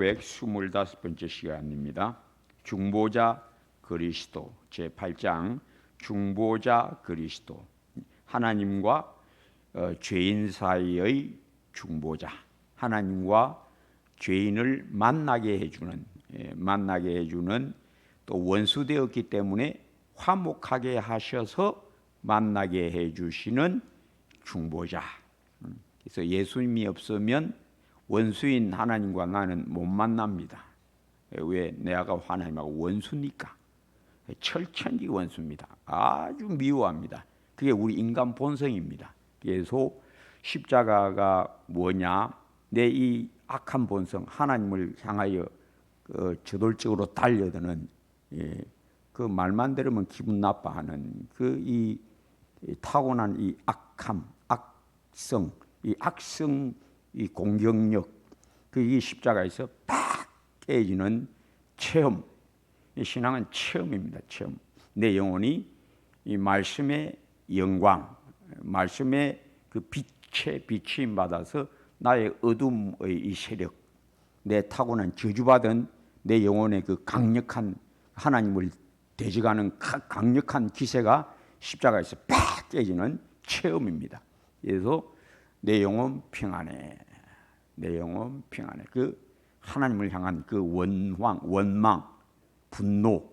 125번째 시간입니다. 중보자 그리스도 제8장 중보자 그리스도 하나님과 죄인 사이의 중보자, 하나님과 죄인을 만나게 해주는 또 원수되었기 때문에 화목하게 하셔서 만나게 해주시는 중보자. 그래서 예수님이 없으면 원수인 하나님과 나는 못 만납니다. 왜? 내가 하나님하고 원수니까. 철천지 원수입니다. 아주 미워합니다. 그게 우리 인간 본성입니다. 그래서 십자가가 뭐냐? 내 이 악한 본성, 하나님을 향하여 저돌적으로 달려드는, 그 말만 들으면 기분 나빠하는 이 타고난 이 악함, 악성, 이 악성, 이 공격력, 이 십자가에서 팍 깨지는 체험. 이 신앙은 체험입니다. 체험. 내 영혼이 이 말씀의 영광, 말씀의 그 빛에 비추임 받아서 나의 어둠의 이 세력, 내 타고난 저주받은 내 영혼의 그 강력한 하나님을 대적하는 강력한 기세가 십자가에서 팍 깨지는 체험입니다. 그래서 내 영혼 평안해. 내 영혼 평안해. 그 하나님을 향한 그 원망, 분노,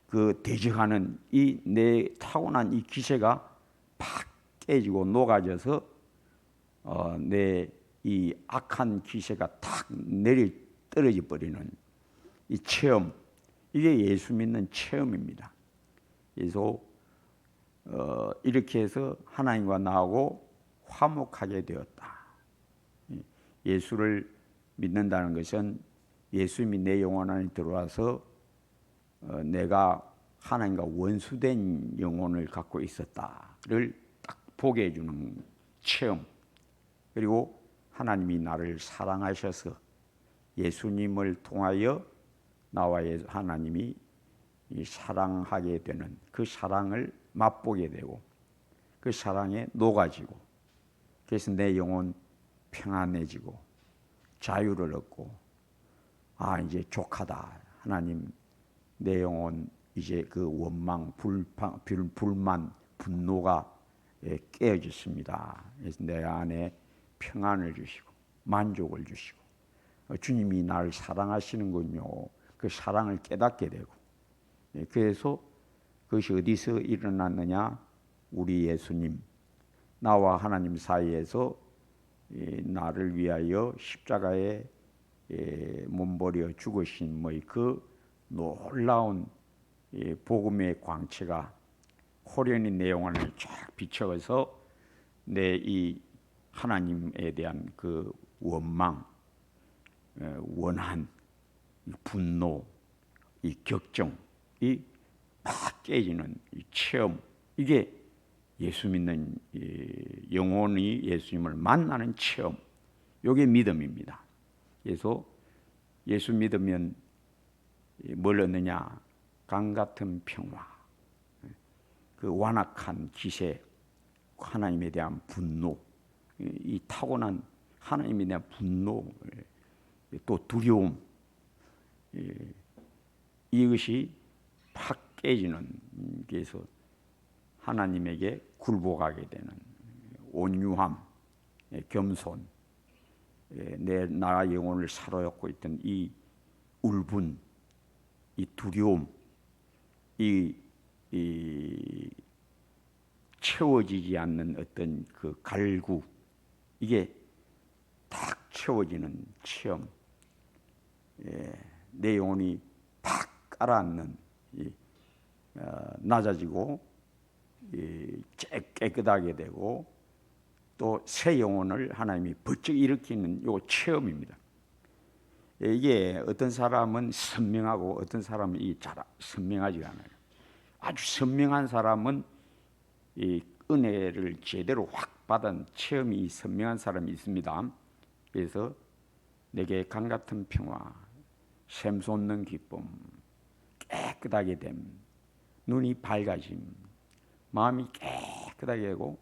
그 대적하는 이 내 타고난 이 기세가 팍 깨지고 녹아져서 내 이 악한 기세가 탁 내려 떨어져 버리는 이 체험, 이게 예수 믿는 체험입니다. 그래서 이렇게 해서 하나님과 나하고 화목하게 되었다. 예수를 믿는다는 것은 예수님이 내 영혼 안에 들어와서 내가 하나님과 원수된 영혼을 갖고 있었다를 딱 보게 해주는 체험. 그리고 하나님이 나를 사랑하셔서 예수님을 통하여 나와 하나님이 사랑하게 되는 그 사랑을 맛보게 되고 그 사랑에 녹아지고, 그래서 내 영혼 평안해지고 자유를 얻고, 이제 족하다. 하나님, 내 영혼 이제 그 원망, 불만, 분노가 깨어졌습니다. 그래서 내 안에 평안을 주시고 만족을 주시고, 주님이 나를 사랑하시는군요. 그 사랑을 깨닫게 되고, 그래서 그것이 어디서 일어났느냐? 우리 예수님, 나와 하나님 사이에서 나를 위하여 십자가에 몸버려 죽으신 그 놀라운 복음의 광채가 호련히 내 영혼을 쫙 비춰서 내 이 하나님에 대한 그 원망, 원한, 분노, 이 격정, 이 팍 깨지는 이 체험, 이게 예수 믿는 영혼이 예수님을 만나는 체험, 이게 믿음입니다. 그래서 예수 믿으면 뭘 얻느냐? 강 같은 평화, 그 완악한 기세, 하나님에 대한 분노, 이 타고난 하나님에 대한 분노, 또 두려움, 이것이 팍 깨지는, 그래서 하나님에게 굴복하게 되는 온유함, 겸손, 내 나라 영혼을 사로잡고 있던 이 울분, 이 두려움, 이 채워지지 않는 어떤 그 갈구, 이게 탁 채워지는 체험, 내 영혼이 팍 깔아앉는, 낮아지고 깨끗하게 되고, 또 새 영혼을 하나님이 번쩍 일으키는 요 체험입니다. 이게 어떤 사람은 선명하고 어떤 사람은 잘 선명하지 않아요. 아주 선명한 사람은 이 은혜를 제대로 확 받은 체험이 선명한 사람이 있습니다. 그래서 내게 강 같은 평화, 샘솟는 기쁨, 깨끗하게 됨, 눈이 밝아짐, 마음이 깨끗하게 되고,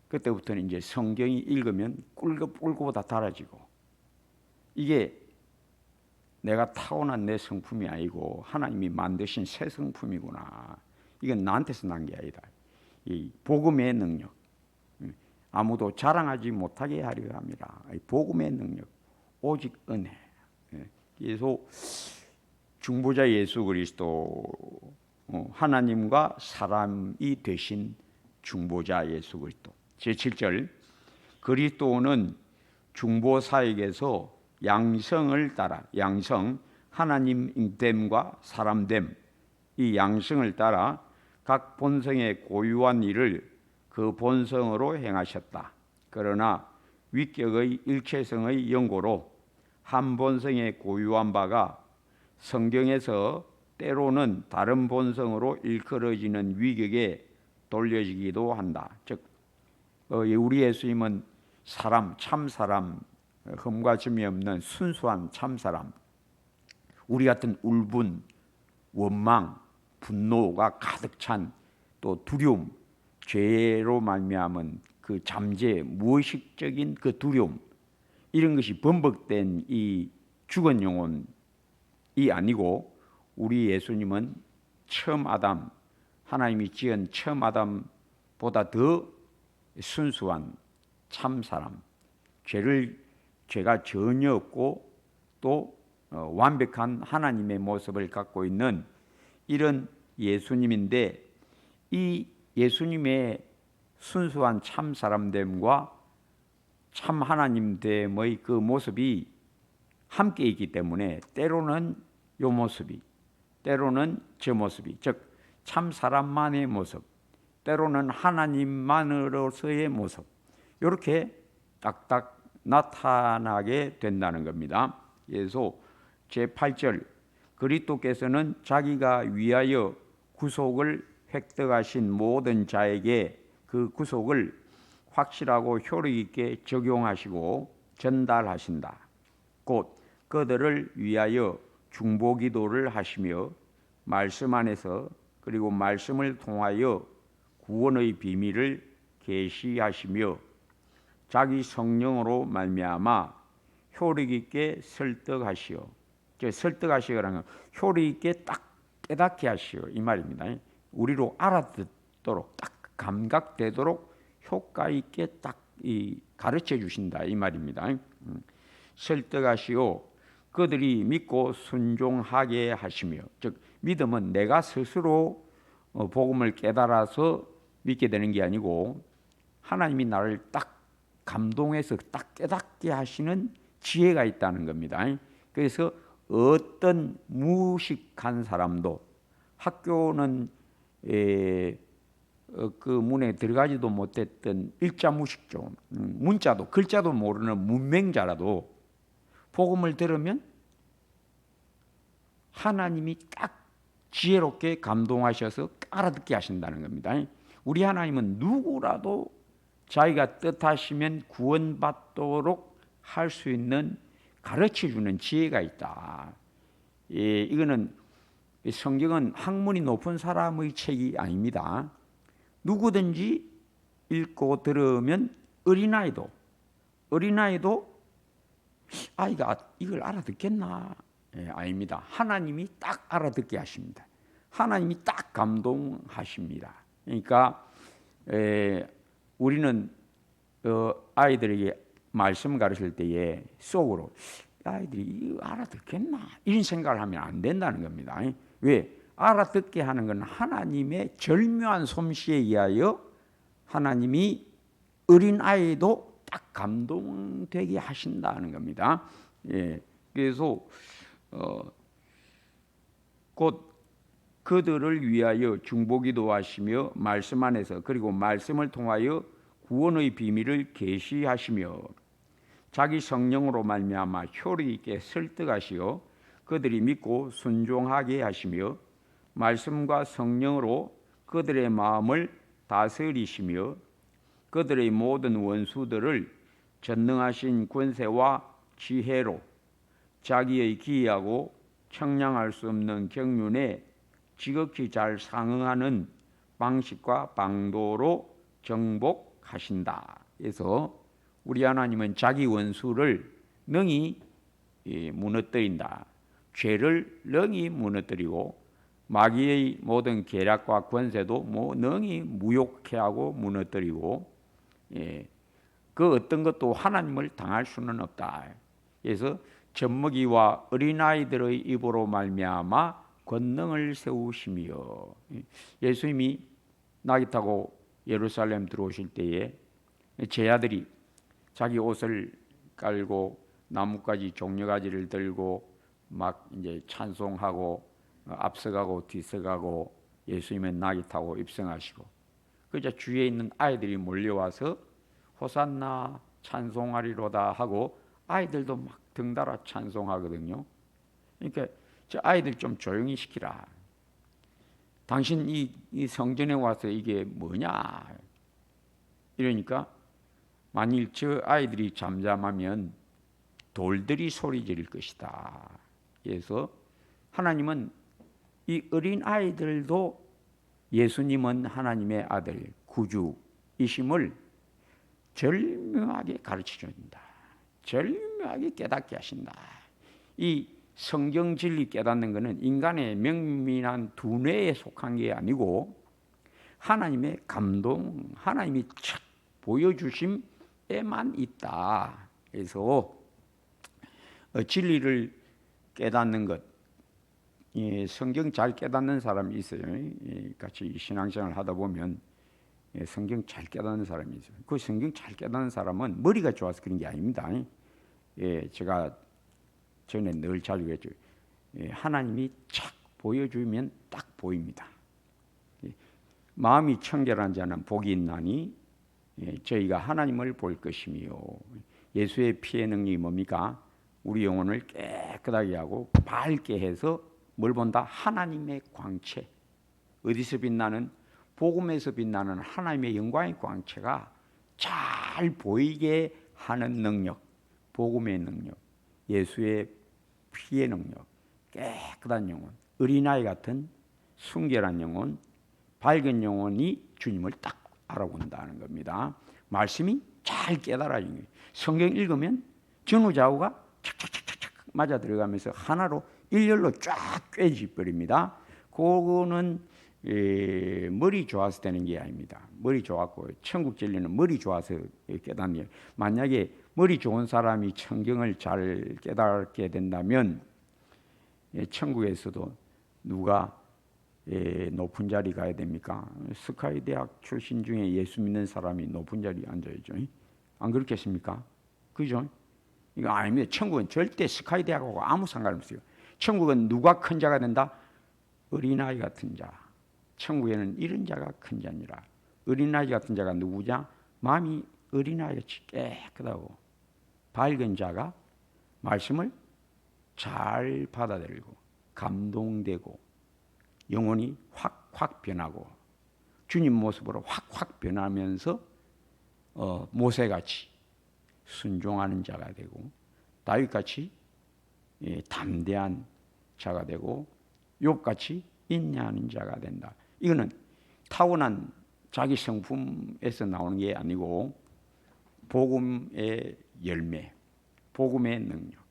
그때부터는 이제 성경이 읽으면 꿀보다 달아지고, 이게 내가 타고난 내 성품이 아니고 하나님이 만드신 새 성품이구나. 이건 나한테서 난 게 아니다. 이 복음의 능력, 아무도 자랑하지 못하게 하려 합니다. 복음의 능력, 오직 은혜. 그래서 중보자 예수 그리스도, 하나님과 사람이 되신 중보자 예수 그리스도. 제7절, 그리스도는 중보사에게서 양성을 따라, 양성, 하나님됨과 사람됨, 이 양성을 따라 각 본성의 고유한 일을 그 본성으로 행하셨다. 그러나 위격의 일체성의 연고로 한 본성의 고유한 바가 성경에서 때로는 다른 본성으로 일컬어지는 위격에 돌려지기도 한다. 즉 우리 예수님은 사람, 참 사람, 흠과 점이 없는 순수한 참 사람, 우리 같은 울분, 원망, 분노가 가득 찬 또 두려움, 죄로 말미암은 그 잠재, 무의식적인 그 두려움, 이런 것이 범벅된 이 죽은 영혼이 아니고 우리 예수님은 처음 아담, 하나님이 지은 처음 아담보다 더 순수한 참 사람, 죄가 전혀 없고 또 완벽한 하나님의 모습을 갖고 있는 이런 예수님인데, 이 예수님의 순수한 참 사람됨과 참 하나님됨의 그 모습이 함께 있기 때문에 때로는 이 모습이, 때로는 저 모습이, 즉 참 사람만의 모습, 때로는 하나님만으로서의 모습, 이렇게 딱딱 나타나게 된다는 겁니다. 그래서 제8절, 그리스도께서는 자기가 위하여 구속을 획득하신 모든 자에게 그 구속을 확실하고 효력 있게 적용하시고 전달하신다. 곧 그들을 위하여 중보기도를 하시며 말씀 안에서 그리고 말씀을 통하여 구원의 비밀을 계시하시며 자기 성령으로 말미암아 효력 있게 설득하시오. 설득하시라는 건 효력 있게 딱 깨닫게 하시오, 이 말입니다. 우리로 알아듣도록 딱 감각되도록 효과 있게 딱 가르쳐 주신다, 이 말입니다. 설득하시오. 그들이 믿고 순종하게 하시며, 즉 믿음은 내가 스스로 복음을 깨달아서 믿게 되는 게 아니고 하나님이 나를 딱 감동해서 딱 깨닫게 하시는 지혜가 있다는 겁니다. 그래서 어떤 무식한 사람도, 학교는 그 문에 들어가지도 못했던 일자무식종, 문자도 글자도 모르는 문맹자라도 복음을 들으면 하나님이 딱 지혜롭게 감동하셔서 알아듣게 하신다는 겁니다. 우리 하나님은 누구라도 자기가 뜻하시면 구원받도록 할 수 있는 가르쳐주는 지혜가 있다. 이거는 성경은 학문이 높은 사람의 책이 아닙니다. 누구든지 읽고 들으면 어린아이도 아이가 이걸 알아듣겠나? 아닙니다. 하나님이 딱 알아듣게 하십니다. 하나님이 딱 감동하십니다. 그러니까 우리는 아이들에게 말씀 가르칠 때에 속으로 아이들이 이거 알아듣겠나? 이런 생각을 하면 안 된다는 겁니다. 왜? 알아듣게 하는 건 하나님의 절묘한 솜씨에 의하여 하나님이 어린아이도 딱 감동되게 하신다는 겁니다. 그래서 곧 그들을 위하여 중보기도 하시며 말씀 안에서 그리고 말씀을 통하여 구원의 비밀을 계시하시며 자기 성령으로 말미암아 효력 있게 설득하시어 그들이 믿고 순종하게 하시며 말씀과 성령으로 그들의 마음을 다스리시며 그들의 모든 원수들을 전능하신 권세와 지혜로 자기의 기이하고 청량할 수 없는 경륜에 지극히 잘 상응하는 방식과 방도로 정복하신다. 그래서 우리 하나님은 자기 원수를 능히 무너뜨린다. 죄를 능히 무너뜨리고 마귀의 모든 계략과 권세도 능히 무욕케 하고 무너뜨리고, 그 어떤 것도 하나님을 당할 수는 없다. 그래서 젖먹이와 어린아이들의 입으로 말미암아 권능을 세우시며, 예수님이 나귀 타고 예루살렘 들어오실 때에 제자들이 자기 옷을 깔고 나뭇가지 종려가지를 들고 막 이제 찬송하고 앞서가고 뒤서가고 예수님의 나귀 타고 입성하시고, 그저 주위에 있는 아이들이 몰려와서 호산나 찬송하리로다 하고 아이들도 막 등달아 찬송하거든요. 그러니까 저 아이들 좀 조용히 시키라. 당신 이 성전에 와서 이게 뭐냐? 이러니까 만일 저 아이들이 잠잠하면 돌들이 소리 지를 것이다. 그래서 하나님은 이 어린 아이들도 예수님은 하나님의 아들 구주이심을 절묘하게 가르쳐 준다. 절묘하게 깨닫게 하신다. 이 성경 진리 깨닫는 것은 인간의 명민한 두뇌에 속한 게 아니고 하나님의 감동, 하나님이 촥 보여주심에만 있다. 그래서 진리를 깨닫는 것, 성경 잘 깨닫는 사람이 있어요. 같이 신앙생활을 하다 보면 성경 잘 깨닫는 사람이 있어요. 그 성경 잘 깨닫는 사람은 머리가 좋아서 그런 게 아닙니다. 제가 전에 늘 자주 했죠. 하나님이 착 보여주면 딱 보입니다. 마음이 청결한 자는 복이 있나니 저희가 하나님을 볼 것이며, 예수의 피의 능력이 뭡니까? 우리 영혼을 깨끗하게 하고 밝게 해서 뭘 본다? 하나님의 광채. 어디서 빛나는? 복음에서 빛나는 하나님의 영광의 광채가 잘 보이게 하는 능력, 복음의 능력, 예수의 피의 능력, 깨끗한 영혼, 어린아이 같은 순결한 영혼, 밝은 영혼이 주님을 딱 알아본다는 겁니다. 말씀이 잘 깨달아지는 거예요. 성경 읽으면 전후좌우가 착착착착 맞아 들어가면서 하나로 일렬로 쫙 꿰집버립니다. 그거는 머리 좋아서 되는 게 아닙니다. 머리 좋았고 천국 진리는 머리 좋아서 깨닫는 게, 만약에 머리 좋은 사람이 성경을 잘 깨닫게 된다면 천국에서도 누가 높은 자리 가야 됩니까? 스카이 대학 출신 중에 예수 믿는 사람이 높은 자리에 앉아야죠. 안 그렇겠습니까? 그죠? 이거 아닙니다. 천국은 절대 스카이 대학하고 아무 상관없어요. 천국은 누가 큰 자가 된다? 어린아이 같은 자. 천국에는 이런 자가 큰 자니라. 어린아이 같은 자가 누구냐? 마음이 어린아이같이 깨끗하고 밝은 자가 말씀을 잘 받아들이고 감동되고 영혼이 확확 변하고 주님 모습으로 확확 변하면서 모세같이 순종하는 자가 되고 다윗같이 담대한 자가 되고 욥같이 인내하는 자가 된다. 이거는 타고난 자기 성품에서 나오는 게 아니고 복음의 열매, 복음의 능력,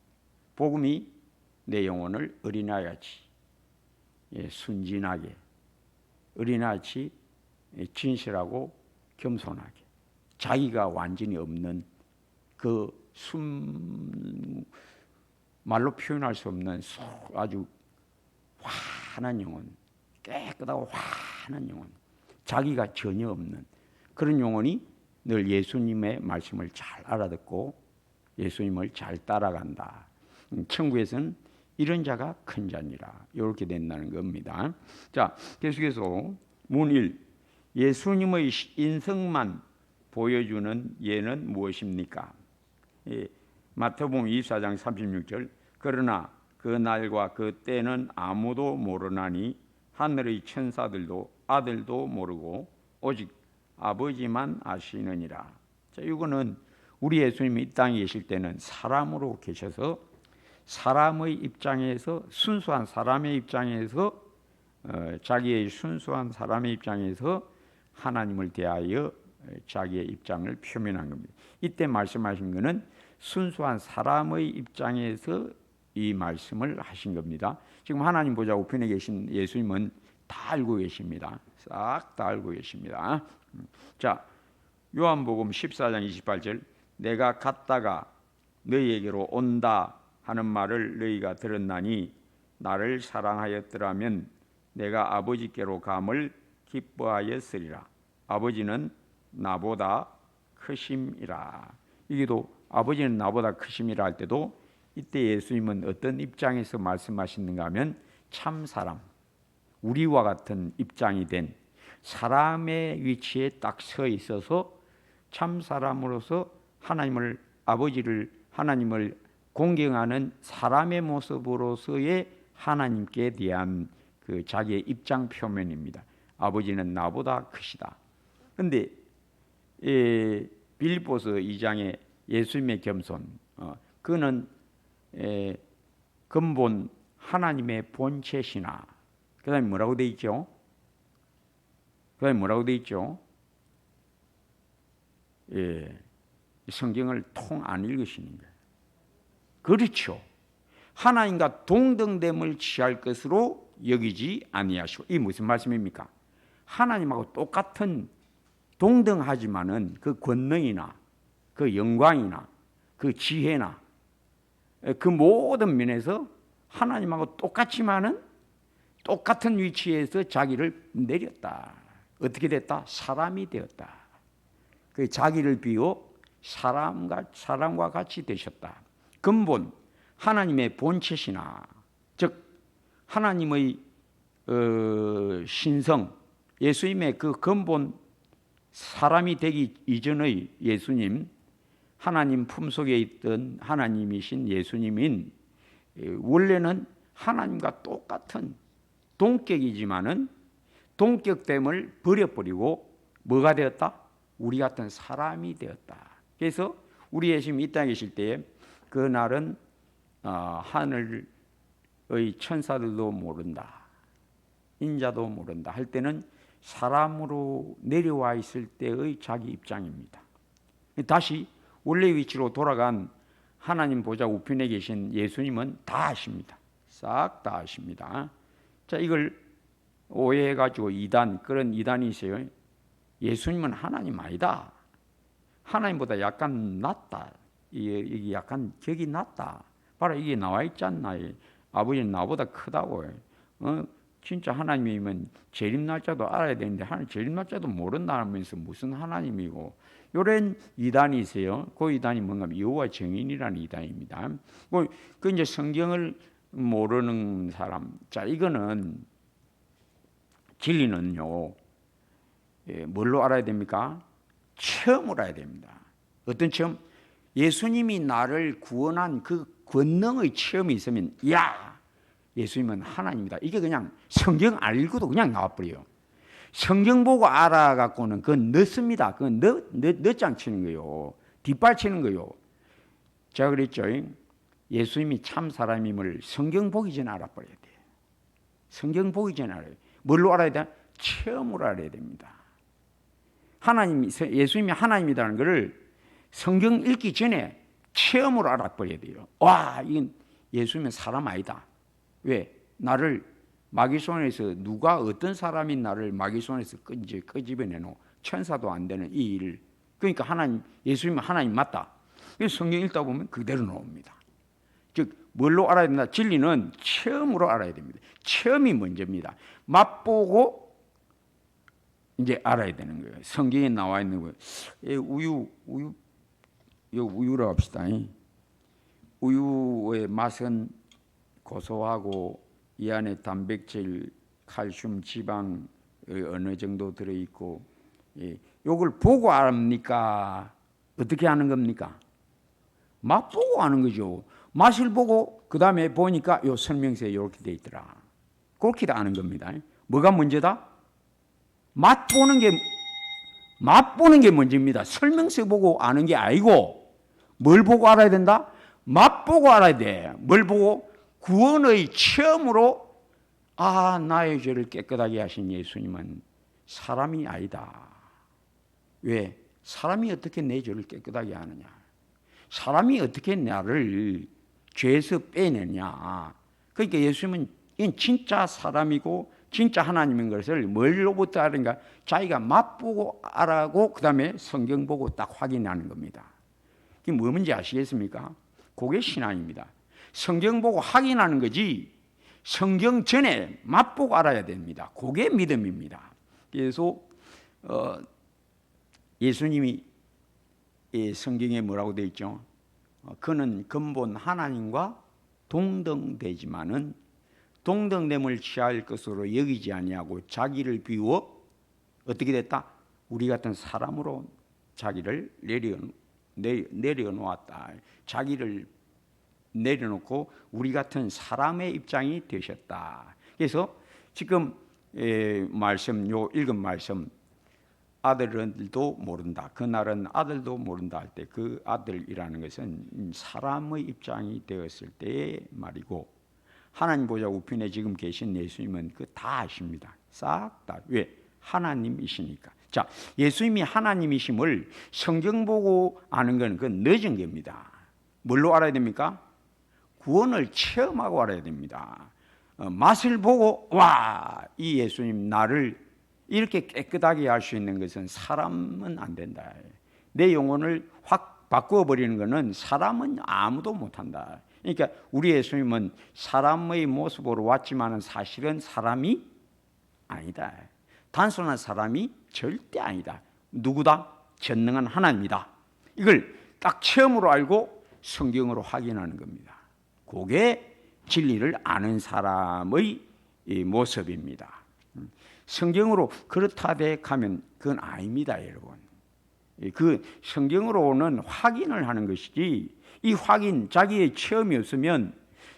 복음이 내 영혼을 어린아이같이 순진하게, 어린아이같이 진실하고 겸손하게, 자기가 완전히 없는 그 말로 표현할 수 없는 아주 환한 영혼, 깨끗하고 환한 영혼, 자기가 전혀 없는 그런 영혼이 늘 예수님의 말씀을 잘 알아듣고 예수님을 잘 따라간다. 천국에서는 이런 자가 큰 자니라. 이렇게 된다는 겁니다. 자, 계속해서 문일, 예수님의 인성만 보여주는 예는 무엇입니까? 마태복음 24장 36절, 그러나 그 날과 그 때는 아무도 모르나니 하늘의 천사들도 아들도 모르고 오직 아버지만 아시느니라. 자, 이거는 우리 예수님이 이 땅에 계실 때는 사람으로 계셔서 사람의 입장에서, 순수한 사람의 입장에서, 자기의 순수한 사람의 입장에서 하나님을 대하여 자기의 입장을 표명한 겁니다. 이때 말씀하신 것은 순수한 사람의 입장에서 이 말씀을 하신 겁니다. 지금 하나님 보좌 우편에 계신 예수님은 다 알고 계십니다. 싹 다 알고 계십니다. 자, 요한복음 14장 28절, 내가 갔다가 너희에게로 온다 하는 말을 너희가 들었나니 나를 사랑하였더라면 내가 아버지께로 감을 기뻐하였으리라. 아버지는 나보다 크심이라. 이게도 아버지는 나보다 크심이라 할 때도 이때 예수님은 어떤 입장에서 말씀하시는가 하면 참 사람, 우리와 같은 입장이 된 사람의 위치에 딱 서 있어서 참 사람으로서 하나님을 공경하는 사람의 모습으로서의 하나님께 대한 그 자기의 입장 표면입니다. 아버지는 나보다 크시다. 그런데 빌립보서 2장의 예수님의 겸손, 그는 근본 하나님의 본체시나, 그 다음에 뭐라고 돼 있죠? 성경을 통 안 읽으시는 거예요. 그렇죠. 하나님과 동등됨을 취할 것으로 여기지 아니하시고, 이 무슨 말씀입니까? 하나님하고 똑같은 동등하지만은 그 권능이나 그 영광이나 그 지혜나 그 모든 면에서 하나님하고 똑같지만은 똑같은 위치에서 자기를 내렸다. 어떻게 됐다? 사람이 되었다. 그 자기를 비워 사람과 같이 되셨다. 근본 하나님의 본체시나, 즉 하나님의 신성, 예수님의 그 근본 사람이 되기 이전의 예수님, 하나님 품속에 있던 하나님이신 예수님인, 원래는 하나님과 똑같은 동격이지만은 동격됨을 버려버리고 뭐가 되었다? 우리 같은 사람이 되었다. 그래서 우리 예수님이 이 땅에 계실 때에 그 날은 하늘의 천사들도 모른다, 인자도 모른다 할 때는 사람으로 내려와 있을 때의 자기 입장입니다. 다시 원래 위치로 돌아간 하나님 보좌 우편에 계신 예수님은 다 아십니다. 싹 다 아십니다. 자, 이걸 오해해가지고 그런 이단이 있어요. 예수님은 하나님 아니다. 하나님보다 약간 낫다. 이게 약간 격이 낮다. 봐라, 이게 나와 있지 않나. 아버지는 나보다 크다고. 진짜 하나님이면 재림 날짜도 알아야 되는데 하나님 재림 날짜도 모른다면서 무슨 하나님이고, 이런 이단이 있어요. 그 이단이 뭔가 여호와 증인이라는 이단입니다. 그 이제 성경을 모르는 사람. 자, 이거는 진리는요, 뭘로 알아야 됩니까? 체험으로 알아야 됩니다. 어떤 체험? 예수님이 나를 구원한 그 권능의 체험이 있으면, 야, 예수님은 하나님이다. 이게 그냥 성경 알고도 그냥 나와버려요. 성경 보고 알아갖고는 그건 늦습니다. 그건 늦장 치는 거요. 뒷발 치는 거요. 제가 그랬죠. 예수님이 참 사람임을 성경 보기 전에 알아버려야 돼요. 성경 보기 전에 알아야 돼요. 뭘로 알아야 돼? 체험으로 알아야 됩니다. 예수님이 하나님이라는 것을 성경 읽기 전에 체험으로 알아버려야 돼요. 와, 이건 예수님은 사람 아니다. 왜? 나를 마귀 손에서, 누가 어떤 사람이 나를 마귀 손에서 끄집어내노? 천사도 안 되는 이 일을. 그러니까 예수님은 하나님 맞다. 성경 읽다 보면 그대로 나옵니다. 즉 뭘로 알아야 된다? 진리는 체험으로 알아야 됩니다. 체험이 먼저입니다. 맛보고 이제 알아야 되는 거예요. 성경에 나와 있는 거예요. 우유라고 합시다. 우유의 맛은 고소하고 이 안에 단백질, 칼슘, 지방 어느 정도 들어있고, 이걸 보고 압니까? 어떻게 하는 겁니까? 맛보고 하는 거죠. 맛을 보고 그 다음에 보니까 요 설명서에 이렇게 돼 있더라. 그렇게 다 아는 겁니다. 뭐가 문제다? 맛보는 게 문제입니다. 설명서 보고 아는 게 아니고 뭘 보고 알아야 된다? 맛보고 알아야 돼. 뭘 보고? 구원의 체험으로, 나의 죄를 깨끗하게 하신 예수님은 사람이 아니다. 왜? 사람이 어떻게 내 죄를 깨끗하게 하느냐? 사람이 어떻게 나를 죄에서 빼내냐. 그러니까 예수님은 이건 진짜 사람이고 진짜 하나님인 것을 뭘로부터 알은가? 자기가 맛보고 알아고 그 다음에 성경 보고 딱 확인하는 겁니다. 그게 뭔지 아시겠습니까? 그게 신앙입니다. 성경 보고 확인하는 거지 성경 전에 맛보고 알아야 됩니다. 그게 믿음입니다. 그래서 예수님이 성경에 뭐라고 되어 있죠? 그는 근본 하나님과 동등되지만은 동등됨을 취할 것으로 여기지 아니하고 자기를 비워 어떻게 됐다? 우리 같은 사람으로 자기를 내려놓았다. 자기를 내려놓고 우리 같은 사람의 입장이 되셨다. 그래서 지금 읽은 말씀 아들들도 모른다. 그날은 아들도 모른다 할 때 그 아들이라는 것은 사람의 입장이 되었을 때의 말이고 하나님 보좌 우편에 지금 계신 예수님은 그 다 아십니다. 싹 다. 왜? 하나님이시니까. 자, 예수님이 하나님이심을 성경 보고 아는 건 그건 늦은 겁니다. 뭘로 알아야 됩니까? 구원을 체험하고 알아야 됩니다. 맛을 보고 와, 이 예수님 나를 이렇게 깨끗하게 할 수 있는 것은 사람은 안 된다. 내 영혼을 확 바꾸어 버리는 것은 사람은 아무도 못한다. 그러니까 우리 예수님은 사람의 모습으로 왔지만은 사실은 사람이 아니다. 단순한 사람이 절대 아니다. 누구다? 전능한 하나님이다. 이걸 딱 체험으로 알고 성경으로 확인하는 겁니다. 그게 진리를 아는 사람의 모습입니다. 성경으로 그렇다되 가면 그건 아닙니다, 여러분. 그 성경으로는 확인을 하는 것이지 이 확인, 자기의 체험이 없으면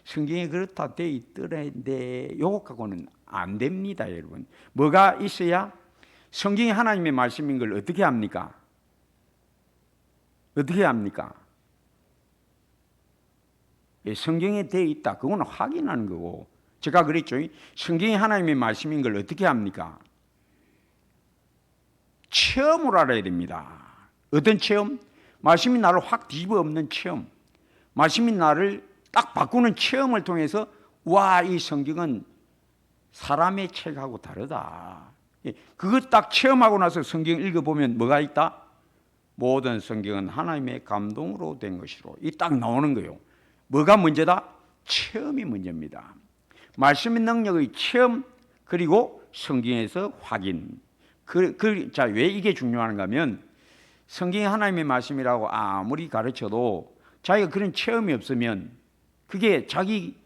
성경에 그렇다 돼 있더라는데 요거 갖고는 안 됩니다, 여러분. 뭐가 있어야 성경이 하나님의 말씀인 걸 어떻게 합니까? 어떻게 합니까? 성경에 돼 있다. 그거는 확인하는 거고. 제가 그랬죠. 성경이 하나님의 말씀인 걸 어떻게 합니까? 체험으로 알아야 됩니다. 어떤 체험? 말씀이 나를 확 뒤집어 엎는 체험. 말씀이 나를 딱 바꾸는 체험을 통해서 와, 이 성경은 사람의 책하고 다르다. 그거 딱 체험하고 나서 성경 읽어보면 뭐가 있다? 모든 성경은 하나님의 감동으로 된 것이로. 이 딱 나오는 거예요. 뭐가 문제다? 체험이 문제입니다. 말씀의 능력의 체험 그리고 성경에서 확인. 자, 왜 이게 중요한가 하면 성경이 하나님의 말씀이라고 아무리 가르쳐도 자기가 그런 체험이 없으면 그게 자기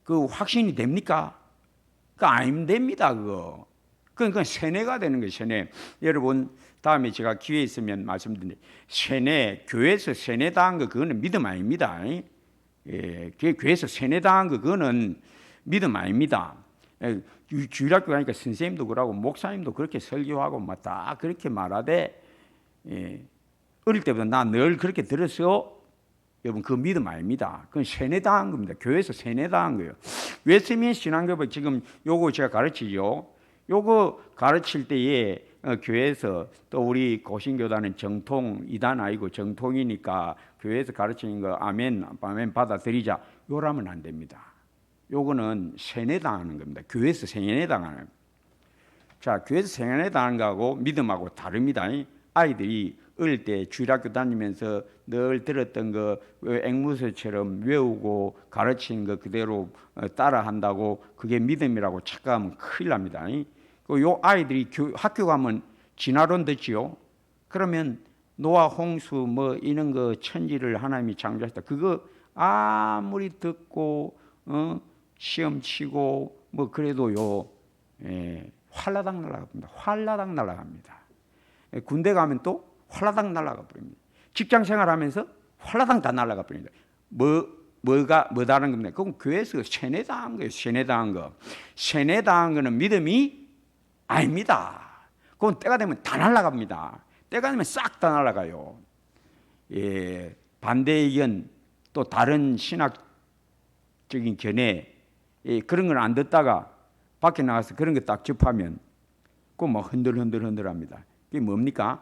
그 확신이 됩니까? 그거 안 됩니다. 그거. 그러니까 세뇌가 되는 거예요. 세뇌. 여러분 다음에 제가 기회 있으면 말씀드리는데 세뇌, 교회에서 세뇌당한 거 그거는 믿음 아닙니다. 예, 교회에서 세뇌당한 거 그거는 믿음 아닙니다. 주일학교 가니까 선생님도 그러고 목사님도 그렇게 설교하고 막 다 그렇게 말하되 어릴 때부터 나 늘 그렇게 들었어. 여러분 그 믿음 아닙니다. 그건 세뇌당한 겁니다. 교회에서 세뇌당한 거예요. 웨스트민스터 신앙교회 지금 요거 제가 가르치죠. 요거 가르칠 때에 교회에서 또 우리 고신교단은 정통 이단 아니고 정통이니까 교회에서 가르치는 거 아멘 받아들이자 요라면 안 됩니다. 요거는 세뇌당하는 겁니다. 교회에서 세뇌당하는. 자, 교회에서 세뇌당하는 거하고 믿음하고 다릅니다. 아이들이 어릴 때 주일학교 다니면서 늘 들었던 거 앵무새처럼 외우고 가르치는 거 그대로 따라한다고 그게 믿음이라고 착각하면 큰일 납니다. 요 아이들이 학교 가면 진화론 듣지요. 그러면 노아 홍수 뭐 이런 거 천지를 하나님이 창조하셨다. 그거 아무리 듣고 시험 치고 뭐 그래도요 활라당 날아갑니다. 활라당 날아갑니다. 군대 가면 또 활라당 날아가 버립니다. 직장 생활하면서 활라당 다 날아가 버립니다. 뭐다른 겁니까? 그건 교회에서 세뇌당한 거예요. 세뇌당한 거. 세뇌당한 거는 믿음이 아닙니다. 그건 때가 되면 다 날아갑니다. 때가 되면 싹 다 날아가요. 예, 반대 의견 또 다른 신학적인 견해 그런 걸 안 듣다가 밖에 나가서 그런 거 딱 접하면 그거 뭐 흔들흔들합니다. 그게 뭡니까?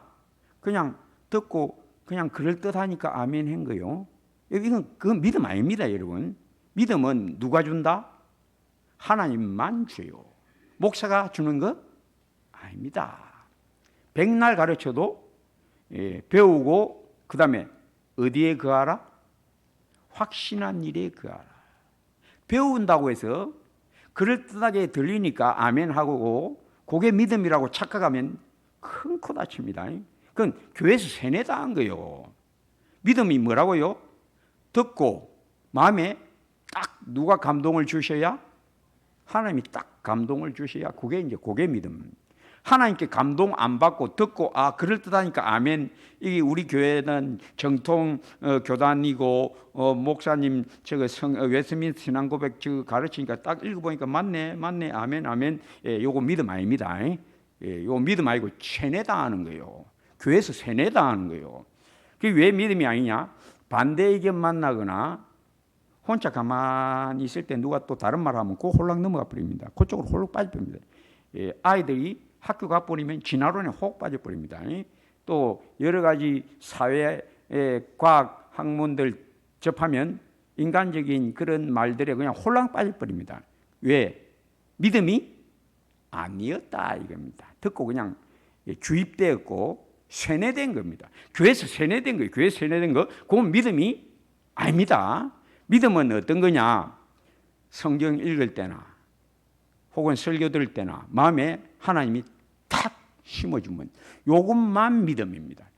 그냥 듣고 그냥 그럴듯하니까 아멘 한 거요. 이건 그건 믿음 아닙니다, 여러분. 믿음은 누가 준다? 하나님만 줘요. 목사가 주는 거 아닙니다. 백날 가르쳐도 배우고 그 다음에 어디에 거하라? 확신한 일에 거하라. 배운다고 해서 그럴듯하게 들리니까 아멘 하고 그게 믿음이라고 착각하면 큰 코 다칩니다. 그건 교회에서 세뇌당한 거예요. 믿음이 뭐라고요? 듣고 마음에 딱 누가 감동을 주셔야, 하나님이 딱 감동을 주셔야 그게 믿음. 하나님께 감동 안 받고 듣고 그럴듯하니까 아멘. 이게 우리 교회는 정통 교단이고 목사님 웨스민스터 신앙고백 가르치니까 딱 읽어보니까 맞네 아멘. 요거 믿음 아닙니다. 요거 믿음 아니고 세뇌당하는 거예요. 교회에서 세뇌당하는 거예요. 그게 왜 믿음이 아니냐? 반대 의견 만나거나 혼자 가만히 있을 때 누가 또 다른 말 하면 그 홀랑 넘어가 버립니다. 그쪽으로 홀로 빠져버립니다. 아이들이 학교 가버리면 진화론에 혹 빠져버립니다. 또 여러 가지 사회 과학 학문들 접하면 인간적인 그런 말들에 그냥 홀랑 빠져버립니다. 왜? 믿음이 아니었다 이겁니다. 듣고 그냥 주입되었고 세뇌된 겁니다. 교회에서 세뇌된 거예요. 교회에서 세뇌된 거, 그건 믿음이 아닙니다. 믿음은 어떤 거냐? 성경 읽을 때나 혹은 설교 들을 때나 마음에 하나님이 탁 심어주면 요것만 믿음입니다.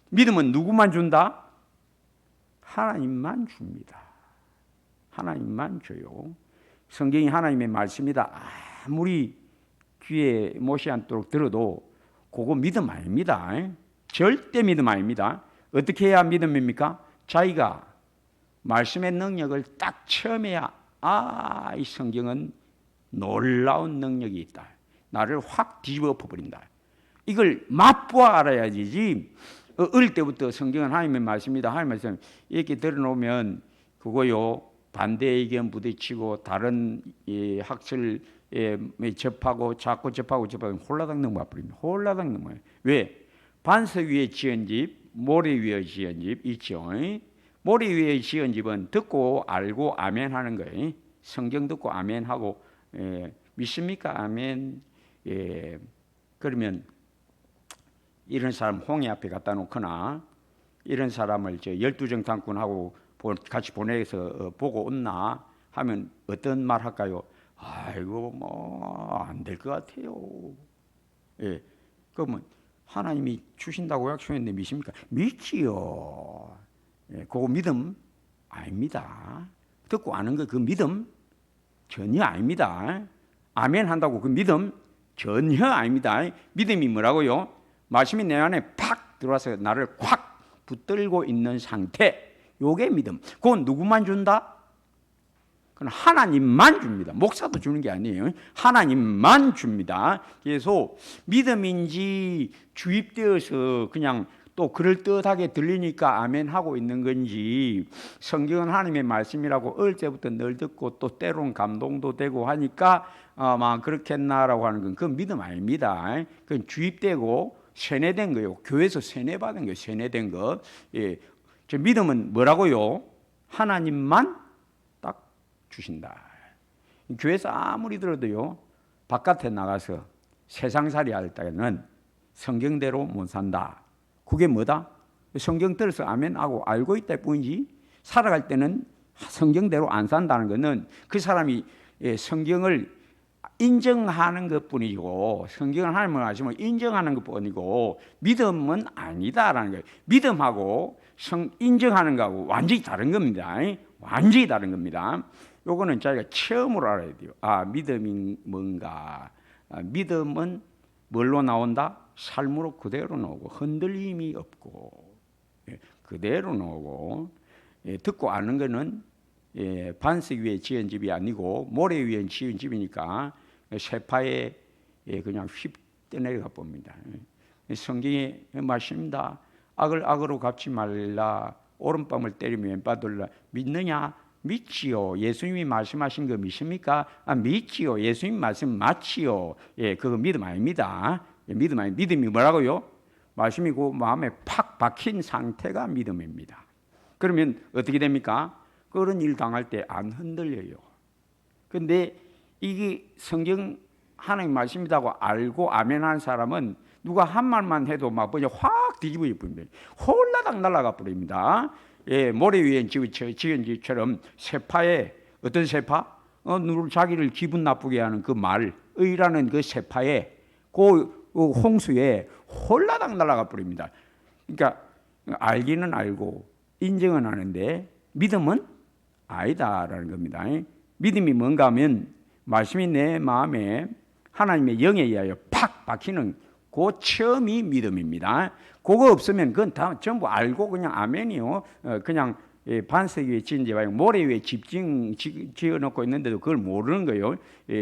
믿음은 누구만 준다? 하나님만 줍니다. 하나님만 줘요. 성경이 하나님의 말씀이다 아무리 귀에 못이 않도록 들어도 그거 믿음 아닙니다. 절대 믿음 아닙니다. 어떻게 해야 믿음입니까? 자기가 말씀의 능력을 딱 체험해야 이 성경은 놀라운 능력이 있다. 나를 확 뒤집어 엎어버린다. 이걸 맛보아 알아야지. 어릴 때부터 성경은 하나님의 말씀이다. 하나님의 말씀 이렇게 들어놓으면 그거요 반대 의견 부딪히고 다른 학설에 접하고 자꾸 접하고 홀라당 넘어버립니다. 홀라당 넘어요. 왜? 반석 위에 지은 집, 모래 위에 지은 집 있죠. 모래 위에 지은 집은 듣고 알고 아멘 하는 거예요. 성경 듣고 아멘 하고 믿습니까? 아멘. 그러면 이런 사람 홍해 앞에 갖다 놓거나 이런 사람을 12정탐꾼하고 같이 보내서 보고 온나 하면 어떤 말 할까요? 아이고 뭐 안 될 것 같아요. 그러면 하나님이 주신다고 약속했는데 믿습니까? 믿지요. 그거 믿음 아닙니다. 듣고 아는 거 그 믿음 전혀 아닙니다. 아멘 한다고 그 믿음 전혀 아닙니다. 믿음이 뭐라고요? 말씀이 내 안에 팍 들어와서 나를 확 붙들고 있는 상태. 요게 믿음. 그건 누구만 준다? 그건 하나님만 줍니다. 목사도 주는 게 아니에요. 하나님만 줍니다. 그래서 믿음인지 주입되어서 그냥 또 그럴듯하게 들리니까 아멘 하고 있는 건지, 성경은 하나님의 말씀이라고 어릴 때부터 늘 듣고 또 때론 감동도 되고 하니까 막 그렇겠나라고 하는 건 그건 믿음 아닙니다. 그건 주입되고 세뇌된 거예요. 교회에서 세뇌받은 거예요. 세뇌된 거. 저 믿음은 뭐라고요? 하나님만 딱 주신다. 교회에서 아무리 들어도요, 바깥에 나가서 세상살이 할 때는 성경대로 못 산다. 그게 뭐다? 성경 들어서 아멘하고 알고 있다 뿐이지 살아갈 때는 성경대로 안 산다는 것은 그 사람이 성경을 인정하는 것뿐이고, 성경을 하나님의 말씀을 인정하는 것뿐이고 믿음은 아니다라는 거예요. 믿음하고 인정하는 거하고 완전히 다른 겁니다. 완전히 다른 겁니다. 요거는 자기가 체험으로 알아야 돼요. 믿음이 뭔가. 믿음은 뭘로 나온다? 삶으로 그대로 나오고 흔들림이 없고 그대로 나오고, 듣고 아는 거는 반석 위에 지은 집이 아니고 모래 위에 지은 집이니까 세파에 그냥 휩 떠내려가 봅니다. 성경의 말씀입니다. 악을 악으로 갚지 말라. 오른밤을 때리면 왼바들라. 믿느냐? 믿지요. 예수님이 말씀하신 거 믿습니까? 믿지요. 예수님 말씀 맞지요. 그거 믿음 아닙니다. 믿음 아니. 믿음이 뭐라고요? 말씀이고 마음에 팍 박힌 상태가 믿음입니다. 그러면 어떻게 됩니까? 그런 일 당할 때 안 흔들려요. 근데 이게 성경 하나님 말씀이라고 알고 아멘하는 사람은 누가 한 말만 해도 막 그냥 확 뒤집어 버립니다. 홀라당 날아가 버립니다. 예, 모래 위에 지은 집처럼 세파에 어떤 세파? 누구 자기를 기분 나쁘게 하는 그 말의라는 그 세파에 그 홍수에 홀라당 날아가 버립니다. 그러니까 알기는 알고 인정은 하는데 믿음은 아니다라는 겁니다. 믿음이 뭔가 하면 말씀이 내 마음에 하나님의 영에 의하여 팍 박히는 그 처음이 믿음입니다. 그거 없으면 그건 다 전부 알고 그냥 아멘이요. 그냥 반석 위에 지은 집 말고 모래 위에 집 지어놓고 있는데도 그걸 모르는 거예요.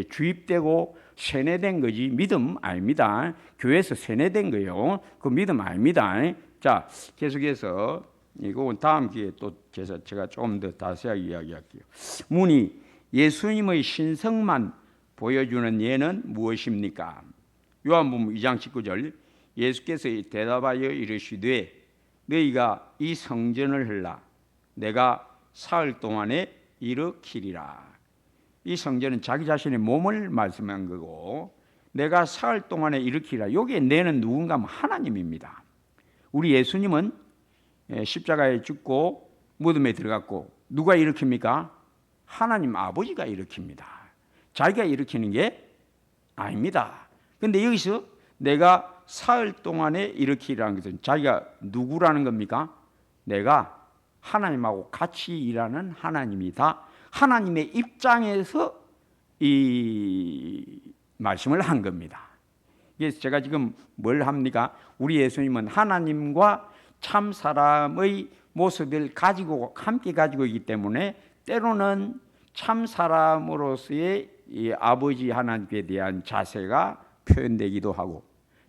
주입되고 세뇌된 거지 믿음 아닙니다. 교회에서 세뇌된 거예요. 그 믿음 아닙니다. 자, 계속해서 이거 다음 기회에 또 제가 좀 더 자세하게 이야기할게요. 문이 예수님의 신성만 보여주는 예는 무엇입니까? 요한복음 2장 19절 예수께서 대답하여 이르시되 너희가 이 성전을 헐라 내가 사흘 동안에 일으키리라. 이 성전은 자기 자신의 몸을 말씀한 거고 내가 사흘 동안에 일으키리라. 여기에 내는 누군가 하면 하나님입니다. 우리 예수님은 십자가에 죽고 무덤에 들어갔고 누가 일으킵니까? 하나님 아버지가 일으킵니다. 자기가 일으키는 게 아닙니다. 그런데 여기서 내가 사흘 동안에 일으키라는 것은 자기가 누구라는 겁니까? 내가 하나님하고 같이 일하는 하나님이다. 하나님의 입장에서 이 말씀을 한 겁니다. 그래서 제가 지금 뭘 합니까? 우리 예수님은 하나님과 참 사람의 모습을 가지고 함께 가지고 있기 때문에 때로는 참 사람으로서의 이 아버지 하나님께 대한 자세가 표현되기도 하고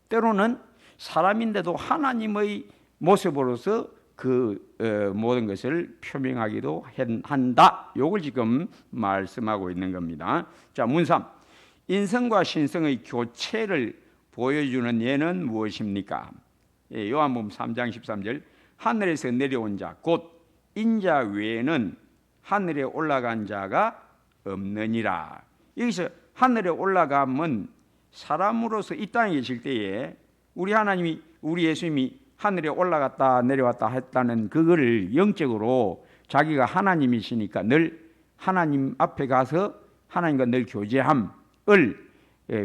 때로는 사람인데도 하나님의 모습으로서 그 모든 것을 표명하기도 한다. 이걸 지금 말씀하고 있는 겁니다. 자, 문삼 인성과 신성의 교체를 보여주는 예는 무엇입니까? 요한복음 3장 13절 하늘에서 내려온 자 곧 인자 외에는 하늘에 올라간 자가 없느니라. 여기서 하늘에 올라감은 사람으로서 이 땅에 계실 때에 우리 하나님이 우리 예수님이 하늘에 올라갔다 내려왔다 했다는 그거를 영적으로 자기가 하나님이시니까 늘 하나님 앞에 가서 하나님과 늘 교제함을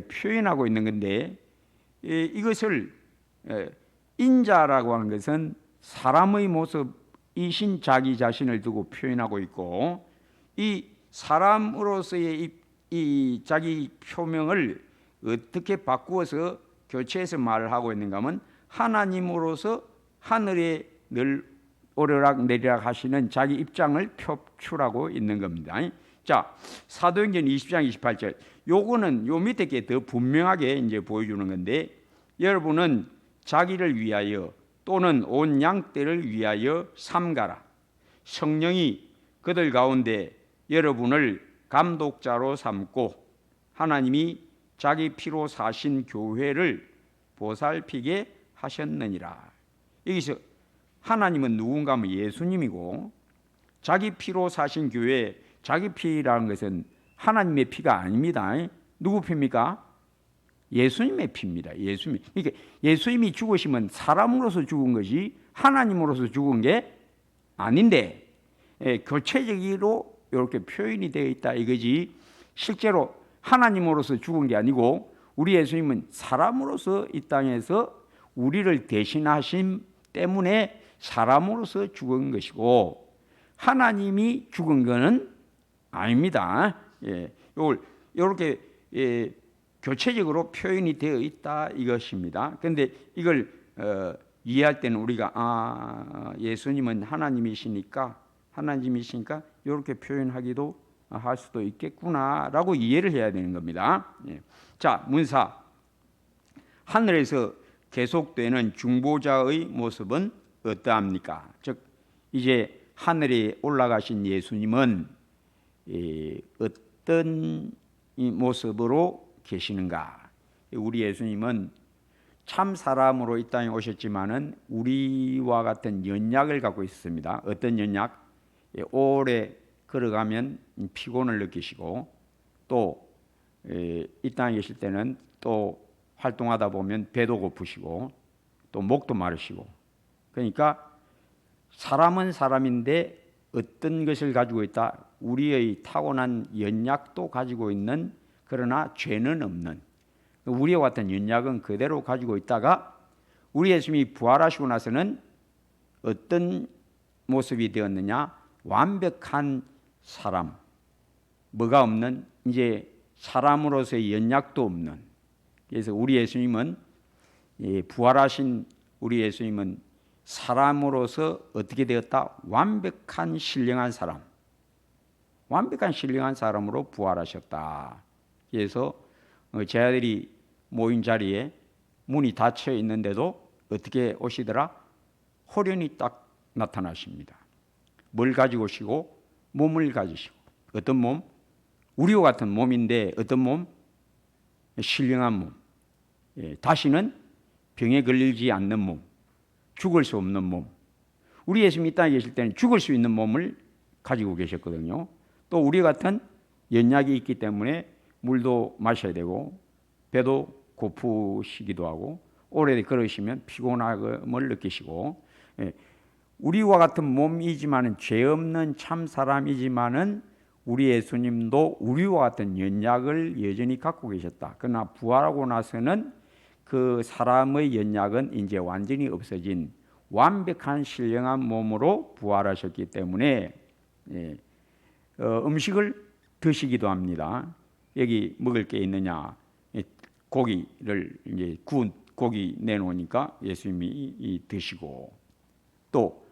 표현하고 있는 건데 이것을 인자라고 하는 것은 사람의 모습이신 자기 자신을 두고 표현하고 있고 이 사람으로서의 이 자기 표명을 어떻게 바꾸어서 교체해서 말을 하고 있는가 하면 하나님으로서 하늘에 늘 오르락 내리락 하시는 자기 입장을 표출하고 있는 겁니다. 자, 사도행전 20장 28절 요거는 요 밑에 게 더 분명하게 이제 보여주는 건데 여러분은 자기를 위하여 또는 온 양떼를 위하여 삼가라. 성령이 그들 가운데 여러분을 감독자로 삼고 하나님이 자기 피로 사신 교회를 보살피게 하셨느니라. 여기서 하나님은 누군가 하면 예수님이고 자기 피로 사신 교회, 자기 피라는 것은 하나님의 피가 아닙니다. 누구 피입니까? 예수님의 피입니다. 예수님. 그러니까 예수님이 죽으시면 사람으로서 죽은 것이 하나님으로서 죽은 게 아닌데 교체적으로 이렇게 표현이 되어 있다 이거지 실제로 하나님으로서 죽은 게 아니고 우리 예수님은 사람으로서 이 땅에서 우리를 대신하심 때문에 사람으로서 죽은 것이고 하나님이 죽은 것은 아닙니다. 이걸 이렇게 교체적으로 표현이 되어 있다 이것입니다. 그런데 이걸 이해할 때는 우리가 예수님은 하나님이시니까 이렇게 표현하기도 할 수도 있겠구나라고 이해를 해야 되는 겁니다. 자, 문사 하늘에서 계속되는 중보자의 모습은 어떠합니까? 즉 이제 하늘에 올라가신 예수님은 어떤 모습으로 계시는가? 우리 예수님은 참 사람으로 이 땅에 오셨지만은 우리와 같은 연약을 갖고 있습니다. 어떤 연약? 오래 걸어가면 피곤을 느끼시고 또 이 땅에 계실 때는 또 활동하다 보면 배도 고프시고 또 목도 마르시고 그러니까 사람은 사람인데 어떤 것을 가지고 있다? 우리의 타고난 연약도 가지고 있는 그러나 죄는 없는 우리와 같은 연약은 그대로 가지고 있다가 우리 예수님이 부활하시고 나서는 어떤 모습이 되었느냐? 완벽한 사람, 뭐가 없는 이제 사람으로서의 연약도 없는. 그래서 우리 예수님은 부활하신 우리 예수님은 사람으로서 어떻게 되었다? 완벽한 신령한 사람, 완벽한 신령한 사람으로 부활하셨다. 그래서 제 아들이 모인 자리에 문이 닫혀 있는데도 어떻게 오시더라? 호련히 딱 나타나십니다. 뭘 가지고 오시고? 몸을 가지시고. 어떤 몸? 우리와 같은 몸인데 어떤 몸? 신령한 몸. 다시는 병에 걸리지 않는 몸. 죽을 수 없는 몸. 우리 예수님이 이 땅에 계실 때는 죽을 수 있는 몸을 가지고 계셨거든요. 또 우리 같은 연약이 있기 때문에 물도 마셔야 되고 배도 고프시기도 하고 오래 걸으시면 피곤함을 느끼시고 우리와 같은 몸이지만은 죄 없는 참 사람이지만은 우리 예수님도 우리와 같은 연약을 여전히 갖고 계셨다. 그러나 부활하고 나서는 그 사람의 연약은 이제 완전히 없어진 완벽한 신령한 몸으로 부활하셨기 때문에 음식을 드시기도 합니다. 여기 먹을 게 있느냐? 고기를 이제 구운 고기 내놓으니까 예수님이 드시고 또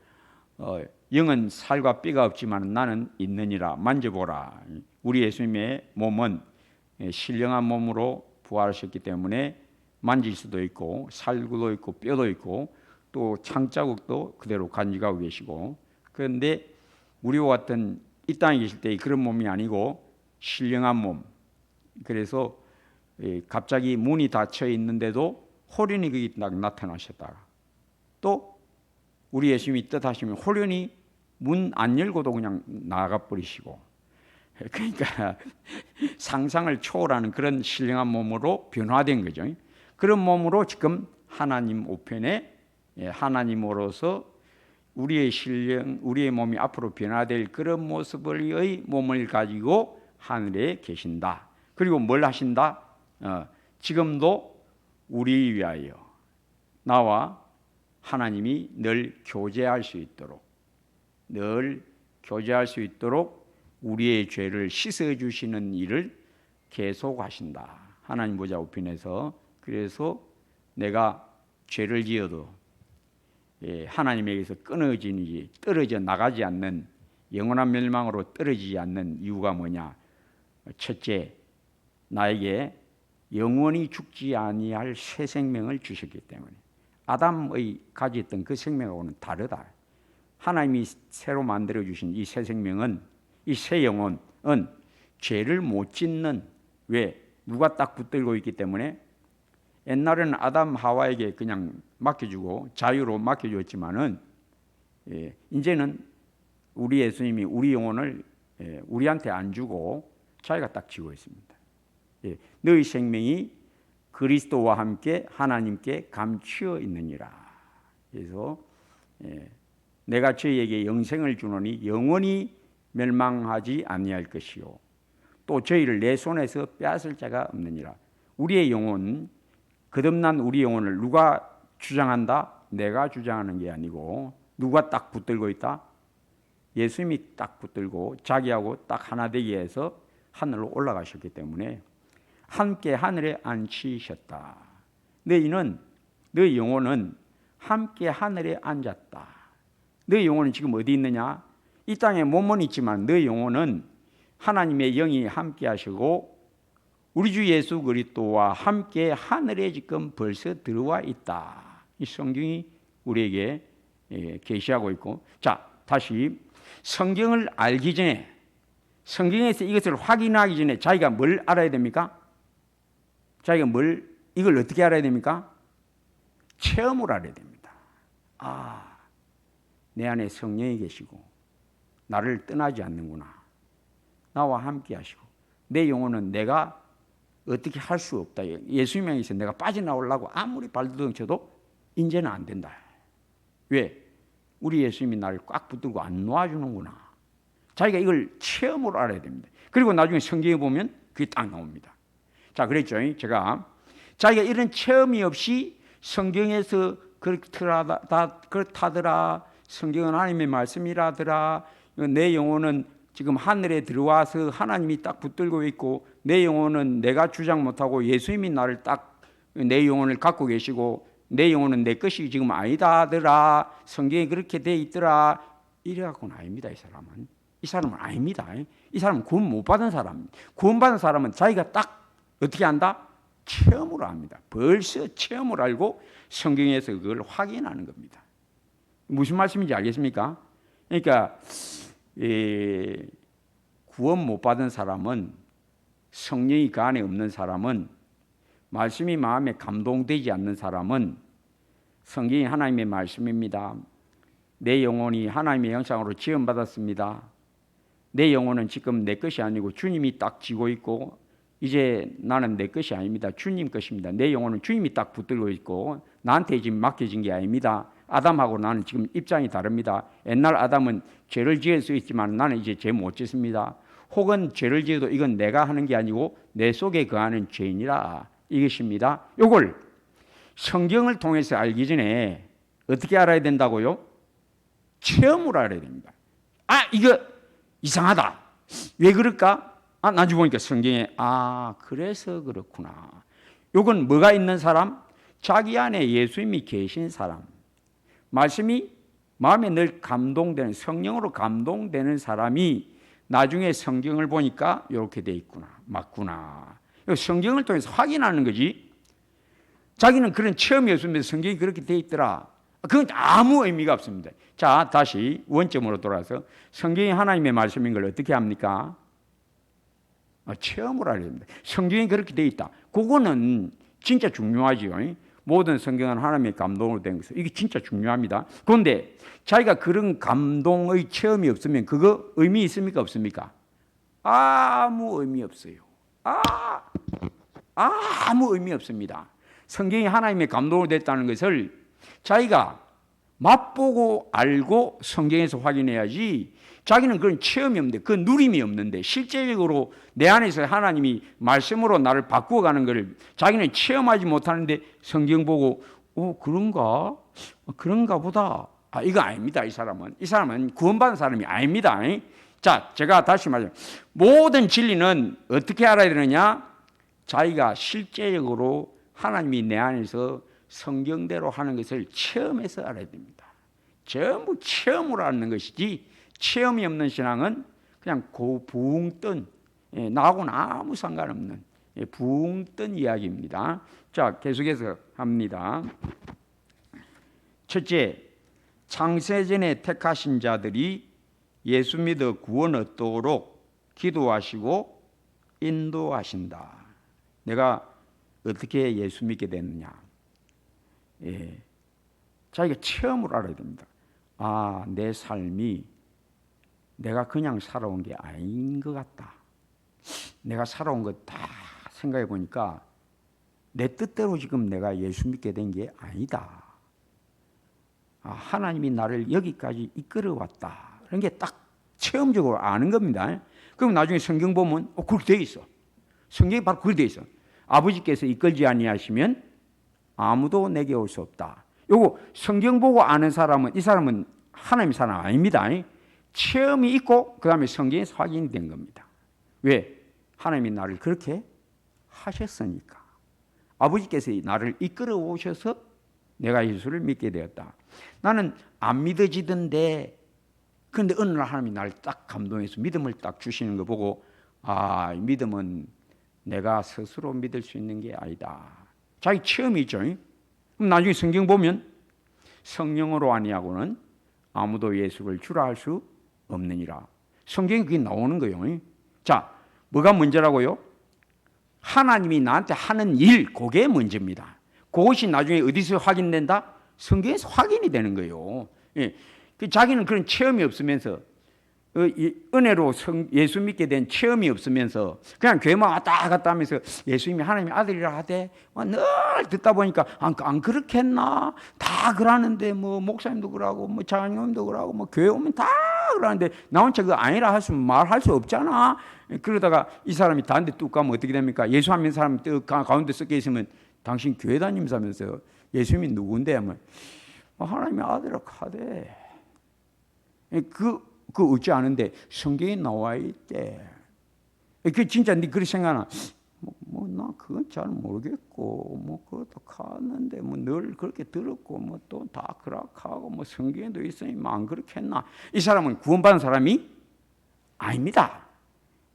영은 살과 뼈가 없지만 나는 있느니라 만져보라. 우리 예수님의 몸은 신령한 몸으로 부활하셨기 때문에 만질 수도 있고 살구도 있고 뼈도 있고 또 창자국도 그대로 간직하고 계시고 그런데 우리와 같은 이 땅에 계실 때 그런 몸이 아니고 신령한 몸. 그래서 갑자기 문이 닫혀 있는데도 호련히 거기 딱 나타나셨다. 또 우리 예수님이 뜻하시면 호련히 문 안 열고도 그냥 나가 버리시고 그러니까 상상을 초월하는 그런 신령한 몸으로 변화된 거죠. 그런 몸으로 지금 하나님 우편에 하나님으로서 우리의 신령, 우리의 몸이 앞으로 변화될 그런 모습의 몸을 가지고 하늘에 계신다. 그리고 뭘 하신다? 지금도 우리 위하여 나와 하나님이 늘 교제할 수 있도록 우리의 죄를 씻어주시는 일을 계속하신다. 하나님 보좌 우편에서. 그래서 내가 죄를 지어도 하나님에게서 끊어지니 떨어져 나가지 않는 영원한 멸망으로 떨어지지 않는 이유가 뭐냐? 첫째, 나에게 영원히 죽지 아니할 새 생명을 주셨기 때문에 아담의 가졌던 그 생명하고는 다르다. 하나님이 새로 만들어 주신 이 새 생명은 이 새 영혼은 죄를 못 짓는 왜 누가 딱 붙들고 있기 때문에 옛날에는 아담 하와에게 그냥 맡겨주고 자유로 맡겨주었지만은 이제는 우리 예수님이 우리 영혼을 우리한테 안 주고 자기가 딱 쥐고 있습니다. 너희 생명이 그리스도와 함께 하나님께 감추어 있느니라. 그래서 내가 저희에게 영생을 주노니 영원히 멸망하지 아니할 것이요 또 저희를 내 손에서 빼앗을 자가 없느니라. 우리의 영혼, 거듭난 우리 영혼을 누가 주장한다? 내가 주장하는 게 아니고 누가 딱 붙들고 있다? 예수님이 딱 붙들고 자기하고 딱 하나 되게 해서 하늘로 올라가셨기 때문에 함께 하늘에 앉히셨다. 너희 영혼은 함께 하늘에 앉았다. 너희 영혼은 지금 어디 있느냐? 이 땅에 몸은 있지만 너희 영혼은 하나님의 영이 함께 하시고 우리 주 예수 그리스도와 함께 하늘에 지금 벌써 들어와 있다. 이 성경이 우리에게 계시하고 있고, 자 다시 성경을 알기 전에 성경에서 이것을 확인하기 전에 자기가 뭘 알아야 됩니까? 자기가 이걸 어떻게 알아야 됩니까? 체험을 알아야 됩니다. 아, 내 안에 성령이 계시고 나를 떠나지 않는구나. 나와 함께 하시고 내 영혼은 내가 어떻게 할 수 없다. 예수님에게서 내가 빠져나오려고 아무리 발버둥 쳐도 이제는 안 된다. 왜? 우리 예수님이 나를 꽉 붙들고 안 놓아주는구나. 자기가 이걸 체험으로 알아야 됩니다. 그리고 나중에 성경에 보면 그게 딱 나옵니다. 자, 그랬죠. 제가 자기가 이런 체험이 없이 성경에서 그렇다더라. 성경은 하나님의 말씀이라더라. 내 영혼은 지금 하늘에 들어와서 하나님이 딱 붙들고 있고 내 영혼은 내가 주장 못하고 예수님이 나를 딱 내 영혼을 갖고 계시고 내 영혼은 내 것이 지금 아니다더라. 성경에 그렇게 돼 있더라. 이래갖고는 아닙니다. 이 사람은 아닙니다. 이 사람은 구원 못 받은 사람입니다. 구원 받은 사람은 자기가 딱 어떻게 한다? 체험으로 합니다. 벌써 체험을 알고 성경에서 그걸 확인하는 겁니다. 무슨 말씀인지 알겠습니까? 그러니까 구원 못 받은 사람은, 성령이 그 안에 없는 사람은, 말씀이 마음에 감동되지 않는 사람은 성경이 하나님의 말씀입니다. 내 영혼이 하나님의 형상으로 지음받았습니다. 내 영혼은 지금 내 것이 아니고 주님이 딱 쥐고 있고 이제 나는 내 것이 아닙니다. 주님 것입니다. 내 영혼은 주님이 딱 붙들고 있고 나한테 지금 맡겨진 게 아닙니다. 아담하고 나는 지금 입장이 다릅니다. 옛날 아담은 죄를 지을 수 있지만 나는 이제 죄 못 짓습니다. 혹은 죄를 지어도 이건 내가 하는 게 아니고 내 속에 거하는 죄인이라 이것입니다. 이걸 성경을 통해서 알기 전에 어떻게 알아야 된다고요? 체험으로 알아야 됩니다. 아, 이거 이상하다. 왜 그럴까? 아, 나중에 보니까 성경에 그래서 그렇구나. 이건 뭐가 있는 사람? 자기 안에 예수님이 계신 사람. 말씀이 마음에 늘 감동되는, 성령으로 감동되는 사람이 나중에 성경을 보니까 이렇게 돼 있구나. 맞구나. 성경을 통해서 확인하는 거지. 자기는 그런 체험이 없으면서 성경이 그렇게 돼 있더라. 그건 아무 의미가 없습니다. 자, 다시 원점으로 돌아서 성경이 하나님의 말씀인 걸 어떻게 합니까? 체험을 알아야 됩니다. 성경이 그렇게 돼 있다. 그거는 진짜 중요하지요. 모든 성경은 하나님의 감동으로 된 것은 이게 진짜 중요합니다. 그런데 자기가 그런 감동의 체험이 없으면 그거 의미 있습니까? 없습니까? 아무 의미 없어요. 아무 의미 없습니다. 성경이 하나님의 감동으로 됐다는 것을 자기가 맛보고 알고 성경에서 확인해야지. 자기는 그런 체험이 없는데, 그 누림이 없는데, 실제적으로 내 안에서 하나님이 말씀으로 나를 바꾸어가는 것을 자기는 체험하지 못하는데 성경 보고 그런가 보다. 이거 아닙니다. 이 사람은 구원받은 사람이 아닙니다. 자, 제가 다시 말해요. 모든 진리는 어떻게 알아야 되느냐? 자기가 실제적으로 하나님이 내 안에서 성경대로 하는 것을 체험해서 알아야 됩니다. 전부 체험으로 아는 것이지 체험이 없는 신앙은 그냥 붕 뜬, 나하고는 아무 상관없는 붕 뜬 이야기입니다. 자, 계속해서 합니다. 첫째, 창세전에 택하신 자들이 예수 믿어 구원 얻도록 기도하시고 인도하신다. 내가 어떻게 예수 믿게 됐느냐? 자기가 체험을 알아야 됩니다. 내 삶이 내가 그냥 살아온 게 아닌 것 같다. 내가 살아온 것 다 생각해 보니까 내 뜻대로 지금 내가 예수 믿게 된 게 아니다. 하나님이 나를 여기까지 이끌어 왔다. 그런 게 딱 체험적으로 아는 겁니다. 그럼 나중에 성경 보면 그렇게 돼 있어. 성경이 바로 그렇게 돼 있어. 아버지께서 이끌지 아니하시면 아무도 내게 올 수 없다. 요거 성경 보고 아는 사람은, 이 사람은 하나님의 사람 아닙니다. 체험이 있고 그 다음에 성경에서 확인이 된 겁니다. 왜? 하나님이 나를 그렇게 하셨으니까. 아버지께서 나를 이끌어 오셔서 내가 예수를 믿게 되었다. 나는 안 믿어지던데, 그런데 어느 날 하나님이 나를 딱 감동해서 믿음을 딱 주시는 거 보고 믿음은 내가 스스로 믿을 수 있는 게 아니다. 자기 체험이 있죠. 그럼 나중에 성경 보면 성령으로 아니하고는 아무도 예수를 주라 할 수 없느니라. 성경에 그게 나오는 거예요. 자, 뭐가 문제라고요? 하나님이 나한테 하는 일, 그게 문제입니다. 그것이 나중에 어디서 확인된다? 성경에서 확인이 되는 거예요. 예. 자기는 그런 체험이 없으면서 은혜로 예수 믿게 된 체험이 없으면서 그냥 교회만 왔다 갔다 하면서 예수님이 하나님의 아들이라 하되 늘 듣다 보니까 안 그렇겠나? 다 그러는데 뭐 목사님도 그러고 뭐 장로님도 그러고 뭐 교회 오면 다 그러는데 나 혼자 그거 아니라 하시면 말할 수 없잖아. 그러다가 이 사람이 다른데 뚝 가면 어떻게 됩니까? 예수 안 믿는 사람이 가운데 섞여 있으면 당신 교회 다니면서 예수님이 누군데 하면 하나님의 아들이라 하되 그 어찌 아는데 성경에 나와 있대. 그 진짜 네 그렇게 생각하나? 나 그건 잘 모르겠고 뭐 그것도 갔는데 뭐 늘 그렇게 들었고 뭐 또 다 그렇하고 뭐 성경에도 있으니 뭐 안 그렇겠나? 이 사람은 구원받은 사람이 아닙니다.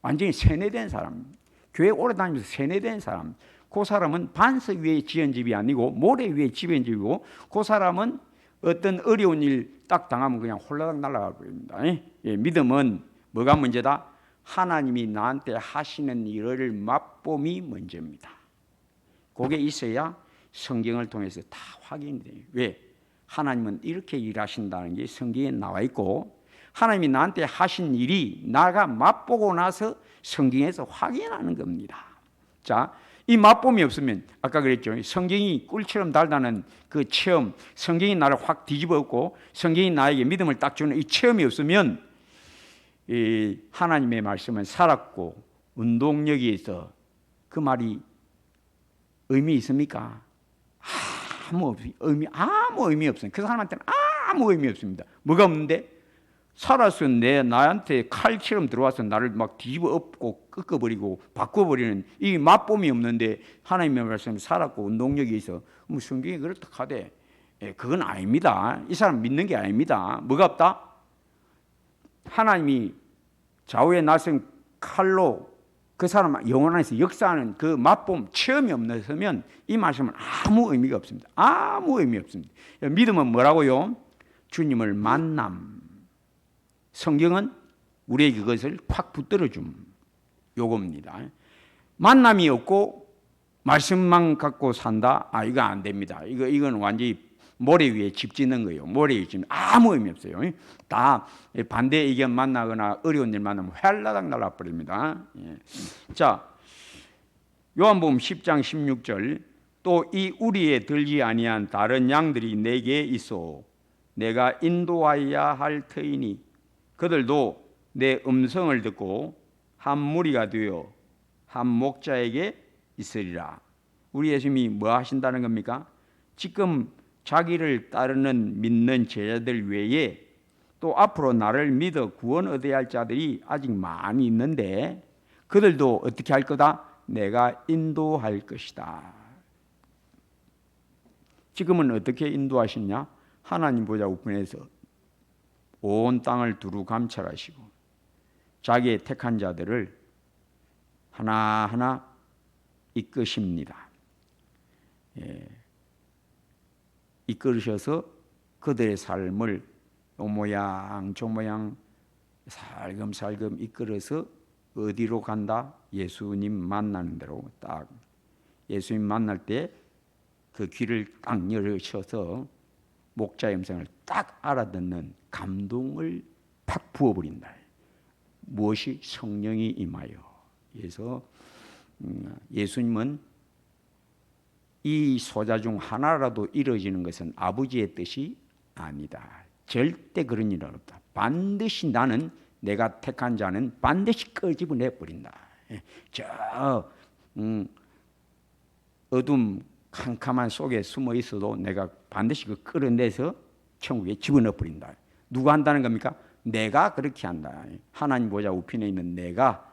완전히 세뇌된 사람, 교회 오래 다니면서 세뇌된 사람. 그 사람은 반석 위에 지은 집이 아니고 모래 위에 지은 집이고 그 사람은 어떤 어려운 일 딱 당하면 그냥 홀라당 날아가 버립니다. 예, 믿음은 뭐가 문제다? 하나님이 나한테 하시는 일을 맛봄이 문제입니다. 그게 있어야 성경을 통해서 다 확인이 돼요. 왜? 하나님은 이렇게 일하신다는 게 성경에 나와 있고 하나님이 나한테 하신 일이 나가 맛보고 나서 성경에서 확인하는 겁니다. 자, 이 맛봄이 없으면 아까 그랬죠. 성경이 꿀처럼 달다는 그 체험, 성경이 나를 확 뒤집어 엎고 성경이 나에게 믿음을 딱 주는 이 체험이 없으면 이 하나님의 말씀은 살았고 운동력이 있어. 그 말이 의미 있습니까? 아무 의미 없습니다. 그 사람한테는 아무 의미 없습니다. 뭐가 없는데? 살아서 나한테 칼처럼 들어와서 나를 막 뒤집어 엎고 꺾어버리고 바꿔버리는 이 맛봄이 없는데 하나님의 말씀이 살았고 운동력이 있어. 뭐 성경이 그렇다 하되 그건 아닙니다. 이 사람 믿는 게 아닙니다. 뭐가 없다? 하나님이 좌우에 나선 칼로 그 사람 영혼 안에서 역사하는 그 맛봄 체험이 없으면 이 말씀은 아무 의미가 없습니다. 아무 의미 없습니다. 믿음은 뭐라고요? 주님을 만남. 성경은 우리에게 그것을 확 붙들어 줌 요겁니다. 만남이 없고 말씀만 갖고 산다? 이거 안 됩니다. 이건 완전히 모래 위에 집 짓는 거예요. 모래 위에 집 아무 의미 없어요. 다 반대 의견 만나거나 어려운 일 만나면 활라당 날아버립니다. 자, 요한복음 10장 16절 또 이 우리에 들지 아니한 다른 양들이 내게 있어 내가 인도하여야 할 터이니 그들도 내 음성을 듣고 한 무리가 되어 한 목자에게 있으리라. 우리 예수님이 뭐 하신다는 겁니까? 지금 자기를 따르는 믿는 제자들 외에 또 앞으로 나를 믿어 구원 얻어야 할 자들이 아직 많이 있는데 그들도 어떻게 할 거다? 내가 인도할 것이다. 지금은 어떻게 인도하시냐? 하나님 보좌 우편에서 온 땅을 두루 감찰하시고 자기의 택한 자들을 하나하나 이끄십니다. 이끌으셔서 그들의 삶을 요 모양 저 모양 살금살금 이끌어서 어디로 간다? 예수님 만나는 대로 딱 예수님 만날 때 그 귀를 딱 열으셔서 목자의 음성을 딱 알아듣는 감동을 팍 부어버린다. 무엇이? 성령이 임하여. 그래서 예수님은 이 소자 중 하나라도 이루어지는 것은 아버지의 뜻이 아니다. 절대 그런 일은 없다. 반드시 나는 내가 택한 자는 반드시 끄집어내버린다. 저 어둠 캄캄한 속에 숨어 있어도 내가 반드시 그 끌어내서 천국에 집어넣어버린다. 누가 한다는 겁니까? 내가 그렇게 한다. 하나님 보좌 우편에 있는 내가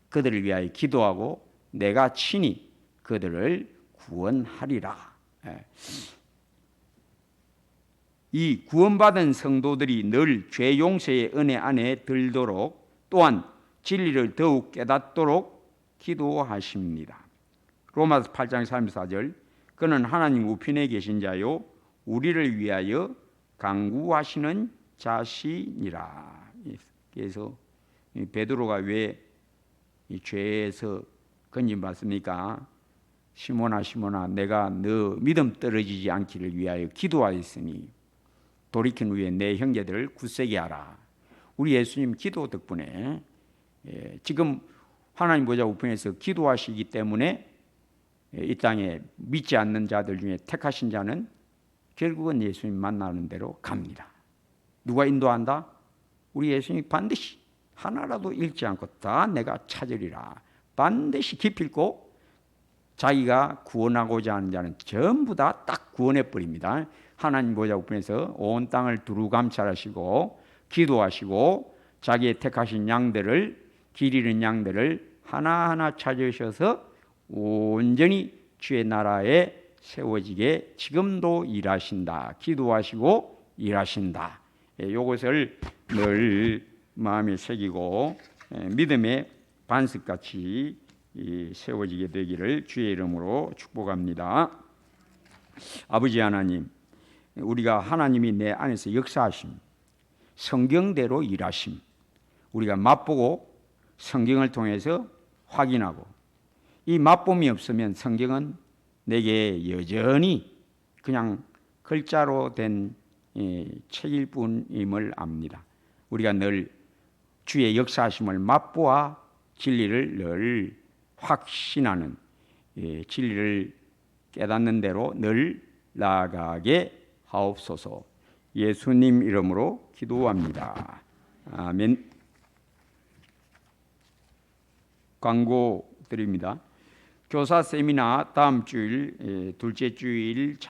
그들을 위하여 기도하고 내가 친히 그들을 구원하리라. 이 구원받은 성도들이 늘 죄 용서의 은혜 안에 들도록 또한 진리를 더욱 깨닫도록 기도하십니다. 로마서 8장 34절 그는 하나님 우편에 계신 자요 우리를 위하여 간구하시는 자시니라. 그래서 베드로가 왜 이 죄에서 건진받습니까? 시몬아 시몬아 내가 너 믿음 떨어지지 않기를 위하여 기도하였으니 돌이킨 후에 내 형제들을 굳세게 하라. 우리 예수님 기도 덕분에 지금 하나님 보좌 우편에서 기도하시기 때문에 이 땅에 믿지 않는 자들 중에 택하신 자는 결국은 예수님 만나는 대로 갑니다. 누가 인도한다? 우리 예수님이 반드시 하나라도 잃지 않고 다 내가 찾으리라. 반드시 기필코 자기가 구원하고자 하는 자는 전부 다 딱 구원해 버립니다. 하나님 보좌 우편에서 온 땅을 두루 감찰하시고 기도하시고 자기의 택하신 양들을 길 잃은 양들을 하나하나 찾으셔서 온전히 주의 나라에 세워지게 지금도 일하신다. 기도하시고 일하신다. 이것을 늘 마음에 새기고 믿음의 반석같이 세워지게 되기를 주의 이름으로 축복합니다. 아버지 하나님, 우리가 하나님이 내 안에서 역사하심, 성경대로 일하심, 우리가 맛보고 성경을 통해서 확인하고, 이 맛봄이 없으면 성경은 내게 여전히 그냥 글자로 된 책일 뿐임을 압니다. 우리가 늘 주의 역사하심을 맛보아 진리를 늘 확신하는, 진리를 깨닫는 대로 늘 나아가게 하옵소서. 예수님 이름으로 기도합니다. 아멘. 광고 드립니다. 교사 세미나 다음 주일 둘째 주일